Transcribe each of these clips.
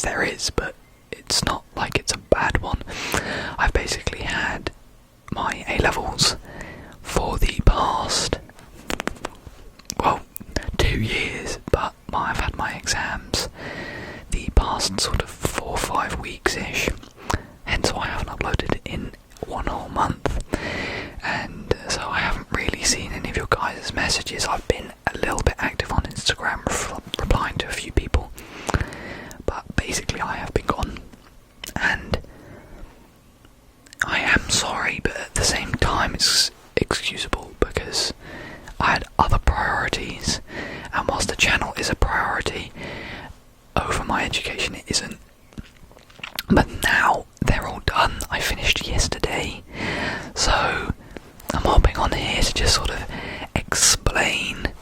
there is, but it's not like it's a bad one. I've basically had my A-levels for the past, 2 years, but I've had my exams the past sort of 4 or 5 weeks-ish, hence why I haven't uploaded in 1 whole month, and so I haven't really seen any of your guys' messages. I've been a little bit active on Instagram, replying to a few people, but basically I have been gone, and I am sorry, but at the same time it's excusable because I had other priorities, and whilst the channel is a priority over my education, it isn't. But now they're all done. I finished yesterday, so I'm hopping on here to just sort of explain,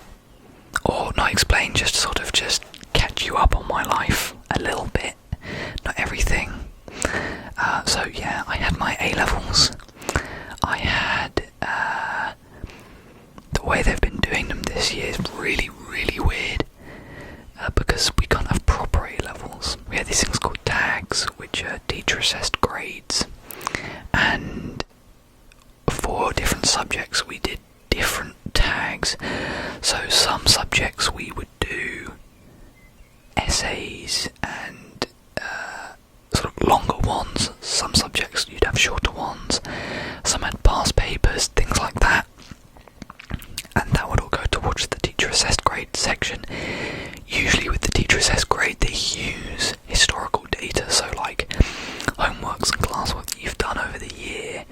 or not explain, just sort of just catch you up on my life a little bit, not everything. So yeah, I had my A-levels. I had the way they've been doing them this year is really, really weird, because we can't have proper A-levels. We had these things called tags, which are teacher-assessed grades, and for different subjects we did different tags. So some subjects we would do essays and sort of longer ones, some subjects you'd have shorter ones, some had past papers, things like that, and that would all go towards the teacher assessed grade section. Usually with the teacher assessed grade they use historical data, so like homeworks and classwork that you've done over the year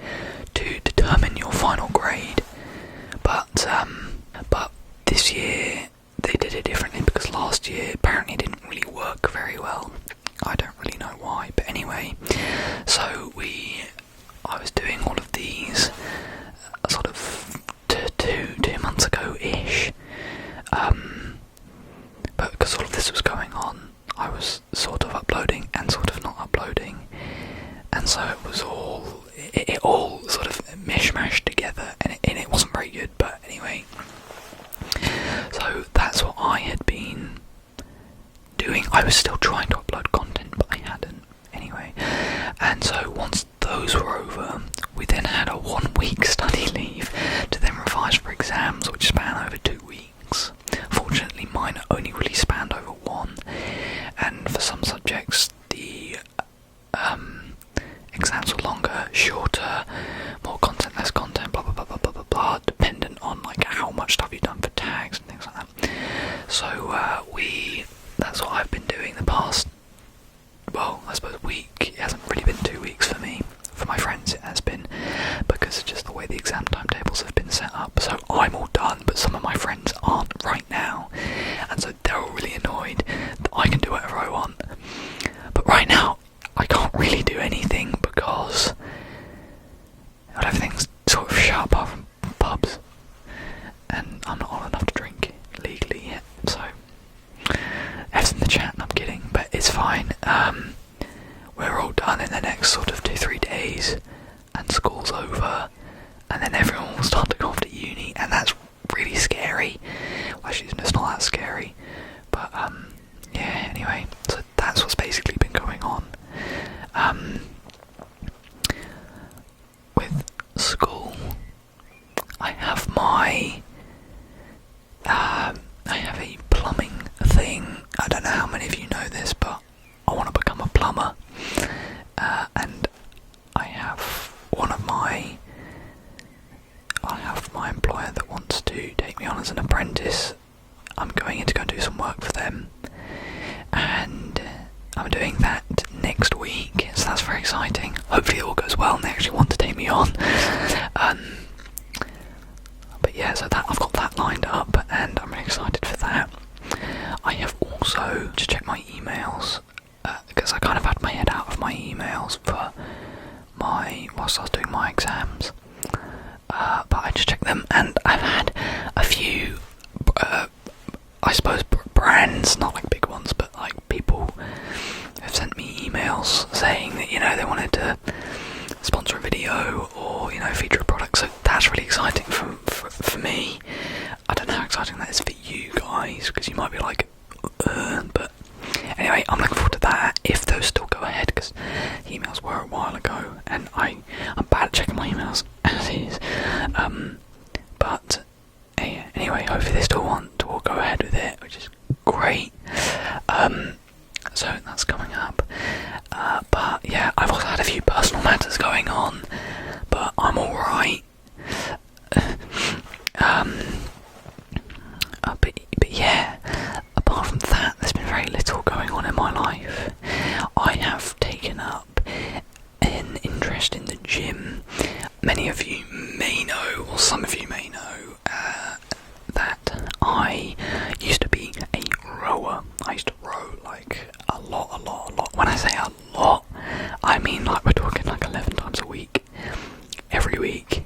to determine your final grade. But this year they did it differently, because last year apparently didn't really work very well. I don't really know why, but anyway, so I was doing all of these sort of two months ago-ish, but because all of this was going on, I was sort of uploading and sort of not uploading, and so it was it all sort of mishmashed together, and it wasn't very good, but anyway, so that's what I had been doing. I was still trying to upload content, but I hadn't anyway, and so once those were over, we then had a 1-week study leave to then revise for exams, which span over 2 weeks. Fortunately mine only really spanned over 1, and for some subjects the exams were longer, shorter, more content, less content, blah blah blah blah blah blah blah, dependent on like how much stuff you've done for tags and things like that. So that's what I've been doing the past, I suppose week. It hasn't really been 2 weeks for me. For my friends it has been, because of just the way the exam timetables have been set up. So I'm all done, but some of my friends aren't right now, and so they're all really annoyed that I can do whatever I want. But right now I can't really do anything because everything's sort of shut apart from pubs, and I'm not old enough to drink legally yet, so F's in the chat, I'm kidding, but it's fine. We're all done in the next sort of 2-3 days, and school's over, and then everyone will start to go off to uni, and that's really scary. Well, actually it's not that scary, but yeah, anyway, so that's what's basically been going on. With school, I have a plumbing thing. I don't know how many of you know this, but I want to become a plumber, and I have my employer that wants to take me on as an apprentice. I'm going in to go and do some work for them, and I'm doing that next week, so that's very exciting. Hopefully it all goes well and they actually want to take me on. But yeah, so that I've got that lined up, and I'm really excited for that. I have also just checked my emails, because I kind of had my head out of my emails whilst I was doing my exams. But I just checked them, and I've had a few, I suppose, brands, not like big ones, but like people have sent me emails saying that, they wanted to sponsor a video or, feature a product. So that's really exciting for me. I don't know how exciting that is for you guys, because you might be like, but anyway, I'm looking forward to that. If they still want to go ahead with it, which is great. So that's coming up. But yeah, I've also had a few personal matters going on, but I'm alright. But yeah, apart from that, there's been very little going on in my life. I have taken up an interest in the gym. Many of you may know, or some of you may know, that I used to be a rower. I used to row like a lot. When I say a lot, I mean like we're talking like 11 times a week, every week.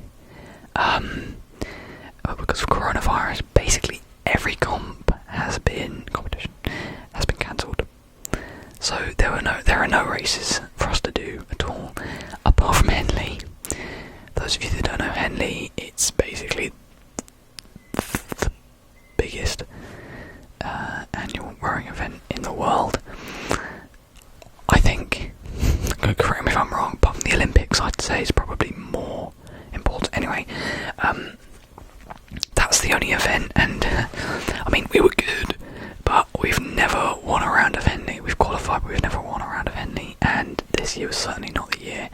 Because of coronavirus, basically every competition has been cancelled. So there are no races for us to do at all, apart from Henley. Those of you that don't know Henley, it's basically the biggest annual rowing event in the world. I think, correct me if I'm wrong, but the Olympics I'd say is probably more important. Anyway, that's the only event, and I mean, we were good, but we've never won a round of Henley. We've qualified, but we've never won a round of Henley, and this year was certainly not the year,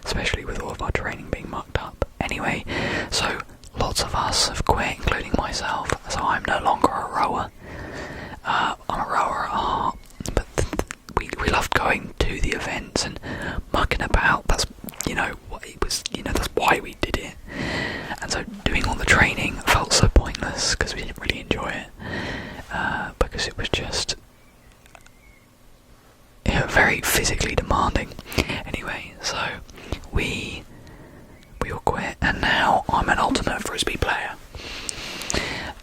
especially with all of our training being mucked up. Anyway, so lots of us have quit, including myself, so I'm no longer a rower. I'm a rower at heart, but we loved going to the events and mucking about. That's, what it was, that's why we did it. And so doing all the training felt so pointless because we didn't really enjoy it, because it was just very physically demanding. Anyway, so we all quit, and now I'm an ultimate frisbee player.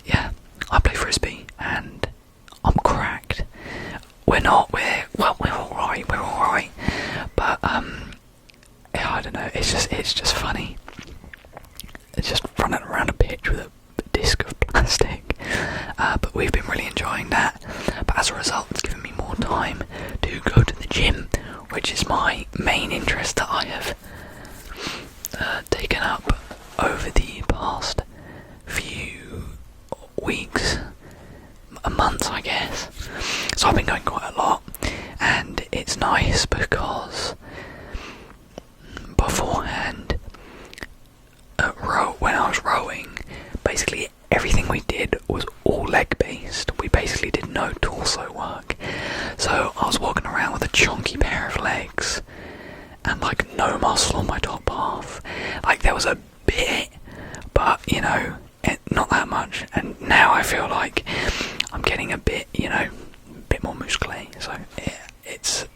Yeah, I play frisbee, and I'm cracked. We're alright, but I don't know. It's just funny. It's just running around a pitch with a disc of plastic. But we've been really enjoying that. But as a result, it's given me more time to go to the gym, which is my main interest that I have taken up over the past few weeks, months, I guess. So I've been going quite a lot, and it's nice because beforehand, when I was rowing, basically everything we did was all leg based. We basically did no torso work. So I was walking around with a chunky pair of legs and like no muscle on my top half. Like there was a bit, but not that much. And now I feel like I'm getting a bit more muscly. So it's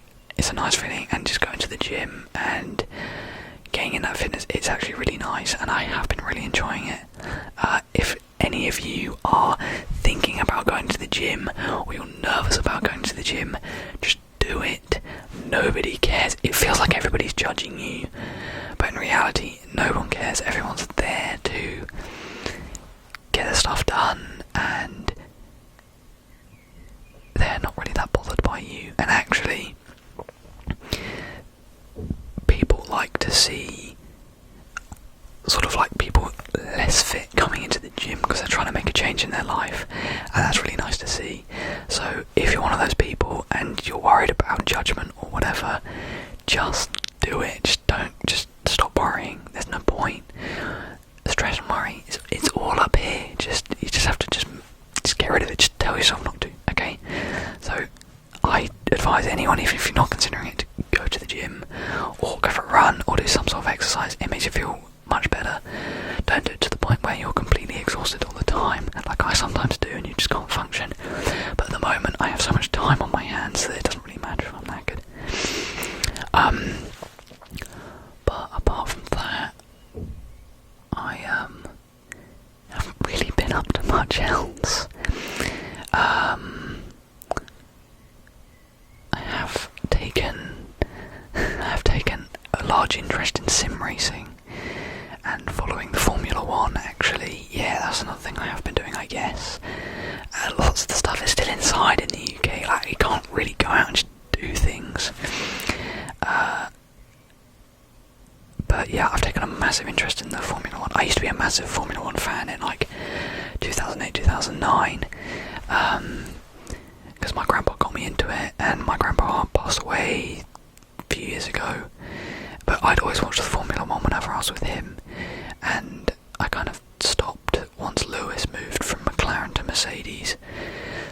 a nice feeling, and just going to the gym and getting in that fitness, it's actually really nice, and I have been really enjoying it. If any of you are thinking about going to the gym, or you're nervous about going to the gym, just do it. Nobody cares. It feels like everybody's judging you, but in reality, no one cares. Everyone's there to get their stuff done, and they're not really that bothered by you. And actually, people like to see sort of like people less fit coming into the gym because they're trying to make a change in their life, and that's really nice to see. So if you're one of those people and you're worried about judgment or whatever, just do it. Just stop worrying. There's no point. Stress and worry, it's all up here. You just have to just get rid of it. Just tell yourself not to. Okay. So I advise anyone, even if you're not considering it, to go to the gym or go for a run or do some sort of exercise. It makes you feel much better. Don't do it to the point where you're completely exhausted all the time, like I sometimes do, and you just can't function. But at the moment, I have so much time on my hands that it doesn't really matter if I'm knackered. But apart from that, I haven't really been up to much else. I have taken a large interest in sim racing and following the Formula 1, actually. Yeah, that's another thing I have been doing, I guess. Lots of the stuff is still inside in the UK, like you can't really go out and just do things. But yeah, I've taken a massive interest in the Formula 1. I used to be a massive Formula 1 fan in like 2008, 2009, because my grandpa got me into it, and my grandpa passed away a few years ago, but I'd always watched the Formula 1 whenever I was with him, and I kind of stopped once Lewis moved from McLaren to Mercedes,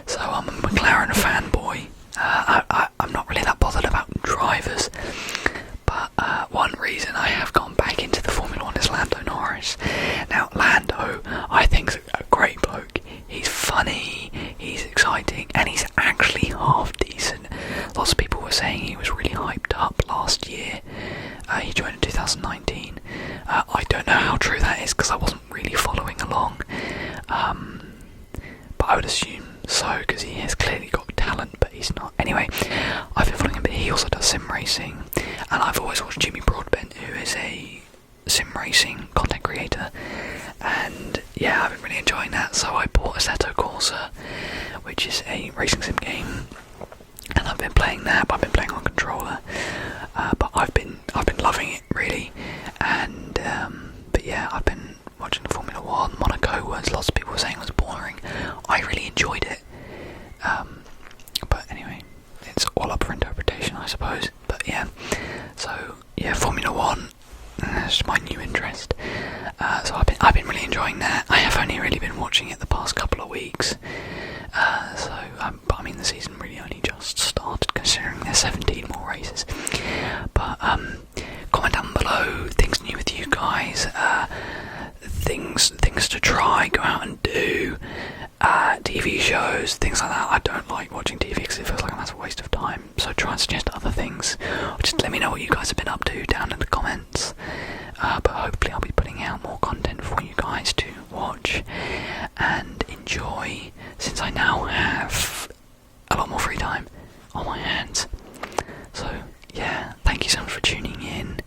so I'm a McLaren fanboy. I'm not really that bothered about drivers, but one reason I have gone back into the Formula 1 is Lando Norris. Now, Lando, I think, is a great bloke. He's funny, he's exciting, and he's actually half decent. Lots of people were saying he was really hyped up last year. He joined in 2019. I don't know how true that is because I wasn't really following along, but I would assume so because he has clearly got talent, but he's not. Anyway, I've been following him, but he also does sim racing, and I've always watched Jimmy Broadbent, who is a sim racing content creator, and yeah, I've been really enjoying that. So I bought Assetto Corsa, which is a racing sim game, and I've been playing that, but I've been playing on controller, but I've been loving it really, and but yeah, I've been watching the Formula 1. Monaco was, lots of people were saying, was boring. I really enjoyed it, but anyway, it's all up for interpretation, I suppose. But yeah, so yeah, Formula 1, that's my new interest. So I've been really enjoying that. I have only really been watching it the past couple of weeks, but I mean the season really only just started, considering there's 17 more races. But comment down below things new with you guys, things to try, go out and do, TV shows, things like that. I don't like watching TV because it feels like a massive waste of time, so try and suggest other things, or just let me know what you guys have been up to down in the comments. But hopefully I'll be putting out more content for you guys to watch and enjoy, since I now have a lot more free time on my hands. So yeah, thank you so much for tuning in.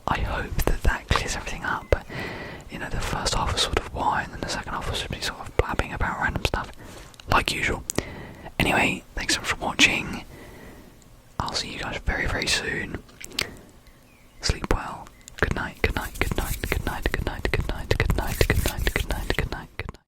I hope that clears everything up. You know, the first half was sort of why, and then the second half was just me sort of blabbing about random stuff, like usual. Anyway, thanks so much for watching. I'll see you guys very, very soon.